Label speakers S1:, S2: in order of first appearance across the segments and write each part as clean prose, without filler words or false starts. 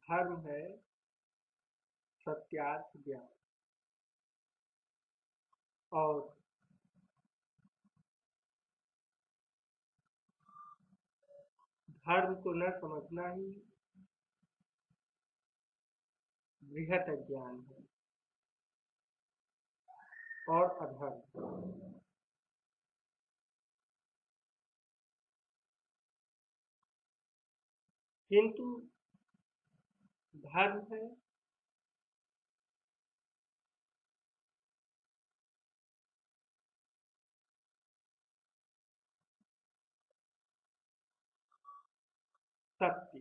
S1: धर्म है सत्यार्थ ज्ञान। और धर्म को न समझना ही बृहत अज्ञान है और अधर्म। किंतु धर्म है सत्य।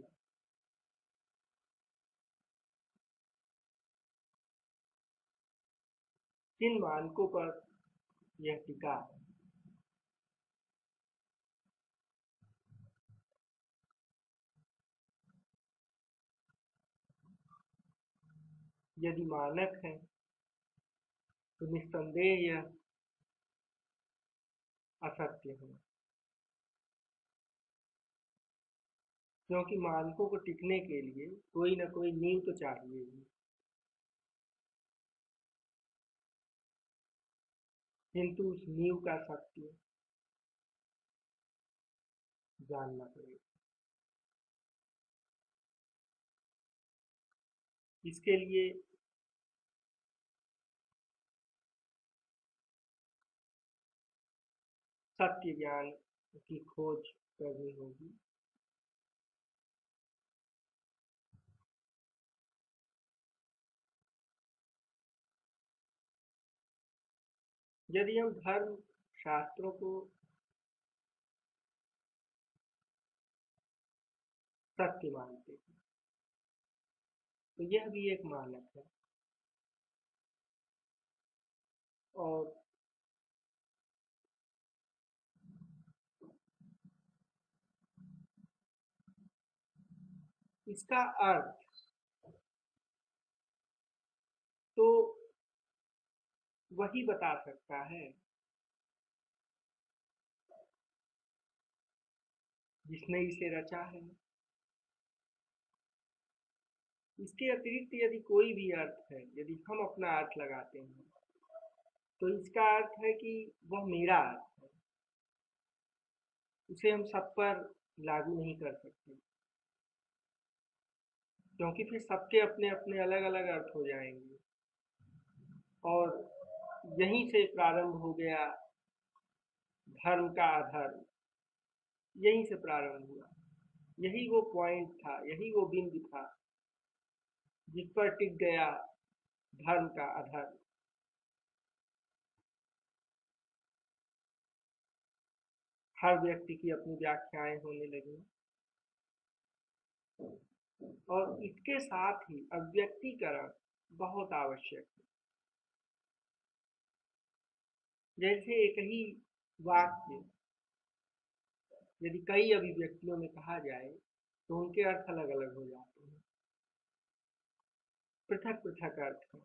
S1: किन मानकों पर यह टिका है? यदि मानक है तो निस्संदेह यह असत्य है, क्योंकि मानकों को टिकने के लिए कोई न कोई नींव तो चाहिए ही। किंतु उस नींव का सत्य जानना पड़ेगा। इसके लिए सत्य ज्ञान की खोज करनी होगी। यदि हम धर्म शास्त्रों को सत्य मानते हैं तो यह भी एक मानक है। और इसका अर्थ तो वही बता सकता है जिसने इसे रचा है। इसके अतिरिक्त यदि कोई भी अर्थ है, यदि हम अपना अर्थ लगाते हैं तो इसका अर्थ है कि वह मेरा अर्थ है, उसे हम सब पर लागू नहीं कर सकते, क्योंकि फिर सबके अपने अपने अलग अलग अर्थ हो जाएंगे। और यहीं से प्रारंभ हो गया धर्म का अधर्म, यहीं से प्रारंभ हुआ। यही वो पॉइंट था, यही वो बिंदु था जिस पर टिक गया धर्म का अधर्म। हर व्यक्ति की अपनी व्याख्याएं होने लगी और इसके साथ ही अव्यक्तीकरण बहुत आवश्यक है। जैसे एक ही वाक्य यदि कई अभिव्यक्तियों में कहा जाए तो उनके अर्थ अलग अलग हो जाते हैं, पृथक पृथक अर्थ हैं।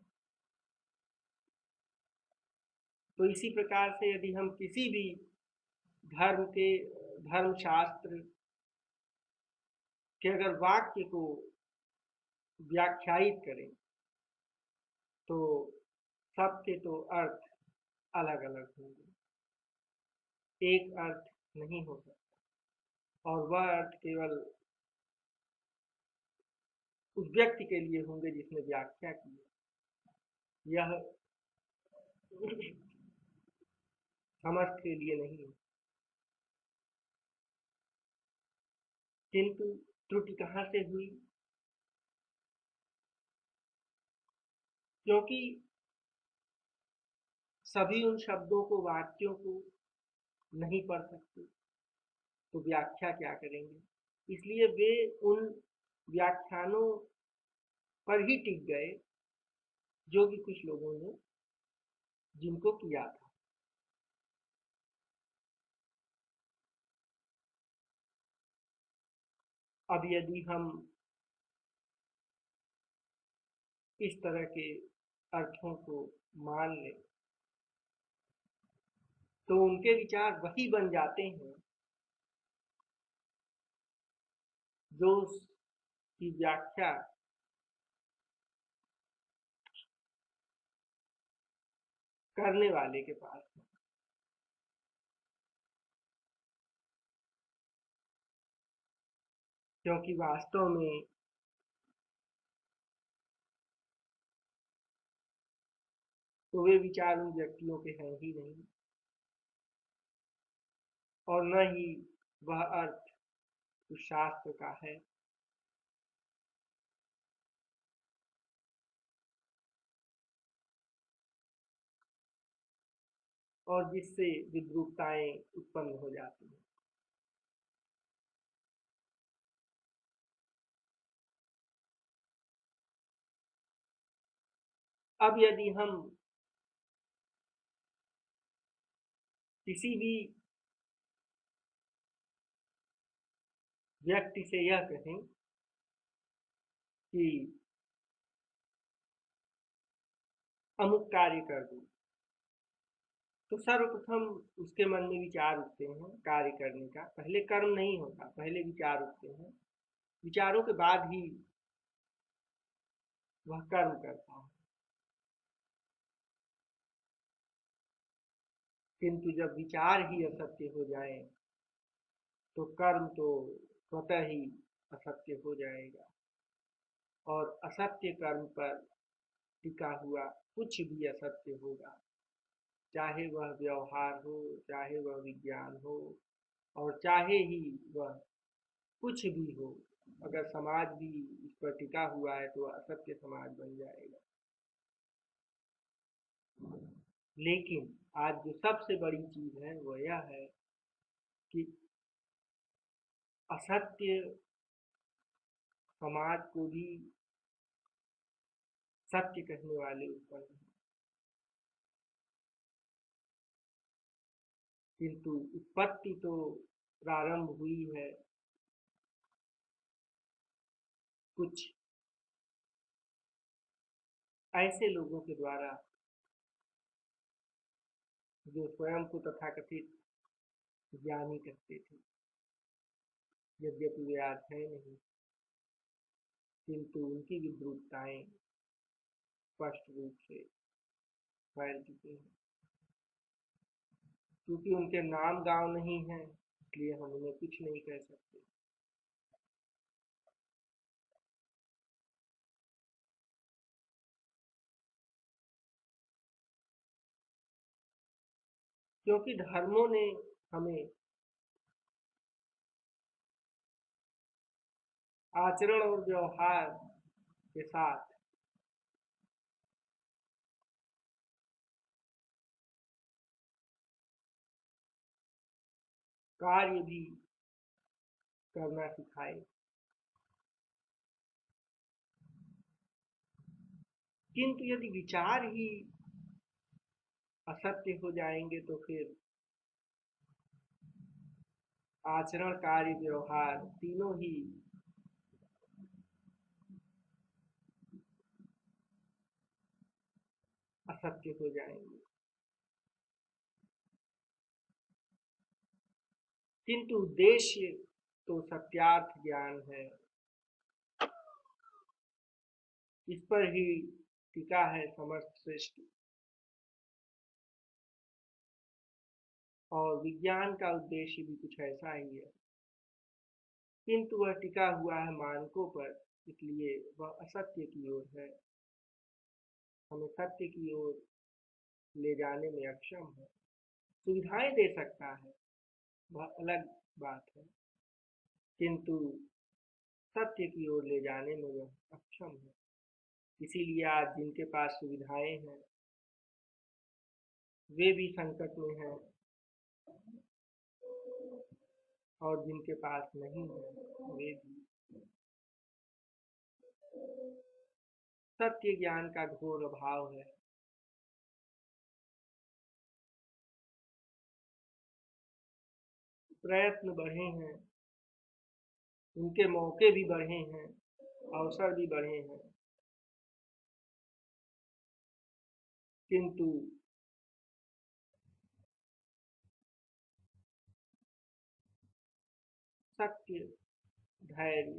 S1: तो इसी प्रकार से यदि हम किसी भी धर्मशास्त्र के अगर वाक्य को व्याख्यायित करें तो सबके तो अर्थ अलग अलग होंगे, एक अर्थ नहीं हो सकता। और वह अर्थ केवल उस व्यक्ति के लिए होंगे जिसने व्याख्या की। यह समस्त के लिए नहीं। किंतु त्रुटि कहाँ से हुई? क्योंकि सभी उन शब्दों को, वाक्यों को नहीं पढ़ सकते तो व्याख्या क्या करेंगे, इसलिए वे उन व्याख्यानों पर ही टिक गए जो कि कुछ लोगों ने जिनको किया था। अब यदि हम इस तरह के अर्थों को मान लें तो उनके विचार वही बन जाते हैं जो उसकी व्याख्या करने वाले के पास है। क्योंकि वास्तव में तो वे विचार उन व्यक्तियों के हैं ही नहीं, और न ही वह अर्थ उस शास्त्र का है। और जिससे विद्रूपताएं उत्पन्न हो जाती हैं। अब यदि हम किसी भी व्यक्ति से यह कहें कि अमुक कार्य कर दो, तो सर्वप्रथम उसके मन में विचार उठते हैं कार्य करने का। पहले कर्म नहीं होता, पहले विचार उठते हैं। विचारों के बाद ही वह कर्म करता है। किंतु जब विचार ही असत्य हो जाए तो कर्म तो स्वतः ही असत्य हो जाएगा, और असत्य कर्म पर टिका हुआ कुछ भी असत्य होगा। चाहे वह व्यवहार हो, चाहे वह विज्ञान हो, और चाहे ही वह कुछ भी हो। अगर समाज भी इस पर टिका हुआ है तो वह असत्य समाज बन जाएगा। लेकिन आज जो सबसे बड़ी चीज है वह यह है कि असत्य समाज को भी सत्य कहने वाले उत्पन्न हैं। किंतु उत्पत्ति तो प्रारंभ हुई है कुछ ऐसे लोगों के द्वारा जो स्वयं को तथाकथित ज्ञानी कहते थे, यद्यपि वे आज है नहीं, किंतु उनकी विद्रूपताएं स्पष्ट रूप से फैल चुकी हैं। क्योंकि उनके नाम गांव नहीं है, इसलिए हम उन्हें कुछ नहीं कह सकते। क्योंकि धर्मों ने हमें आचरण और व्यवहार के साथ कार्य भी करना सिखाए। किंतु यदि विचार ही असत्य हो जाएंगे तो फिर आचरण, कार्य, व्यवहार तीनों ही असत्य हो जाएंगे। किंतु उद्देश्य तो सत्यार्थ ज्ञान है, इस पर ही टिका है समस्त सृष्टि। और विज्ञान का उद्देश्य भी कुछ ऐसा ही है, किंतु वह टिका हुआ है मानकों पर, इसलिए वह असत्य की ओर है। हमें सत्य की ओर ले जाने में अक्षम है। सुविधाएं दे सकता है, वह अलग बात है, किंतु सत्य की ओर ले जाने में वह अक्षम है। इसीलिए आज जिनके पास सुविधाएं हैं वे भी संकट में हैं, और जिनके पास नहीं है वे भी। सत्य ज्ञान का घोर अभाव है। प्रयत्न बढ़े हैं, उनके मौके भी बढ़े हैं, अवसर भी बढ़े हैं, किंतु सत्य, धैर्य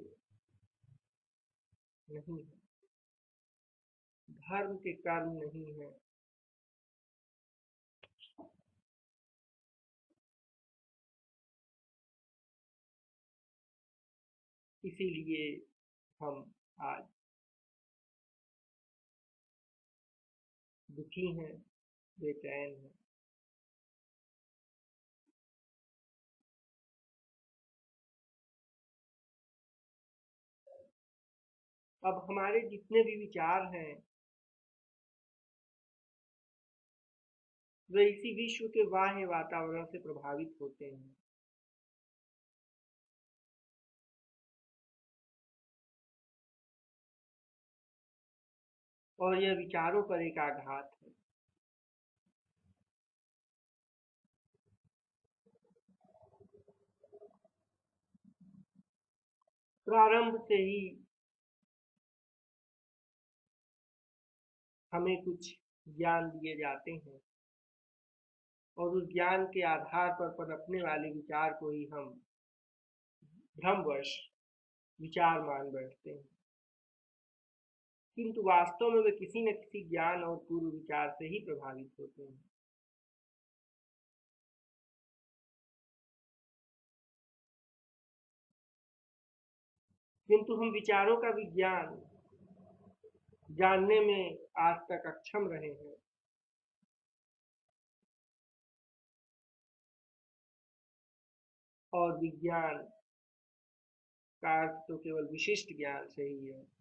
S1: नहीं है, धर्म के कर्म नहीं है, इसीलिए हम आज दुखी हैं, बेचैन हैं। अब हमारे जितने भी विचार हैं वे इसी विश्व के बाह्य वातावरण से प्रभावित होते हैं। और यह विचारों पर एक आघात है। प्रारंभ से ही हमें कुछ ज्ञान दिए जाते हैं और उस ज्ञान के आधार पर पनपने वाले विचार को ही हम भ्रमवश विचार मान बैठते हैं, किंतु वास्तव में वे किसी न किसी ज्ञान और पूर्व विचार से ही प्रभावित होते हैं। किंतु हम विचारों का विज्ञान जानने में आज तक अक्षम रहे हैं और विज्ञान का अर्थ तो केवल विशिष्ट ज्ञान से ही है।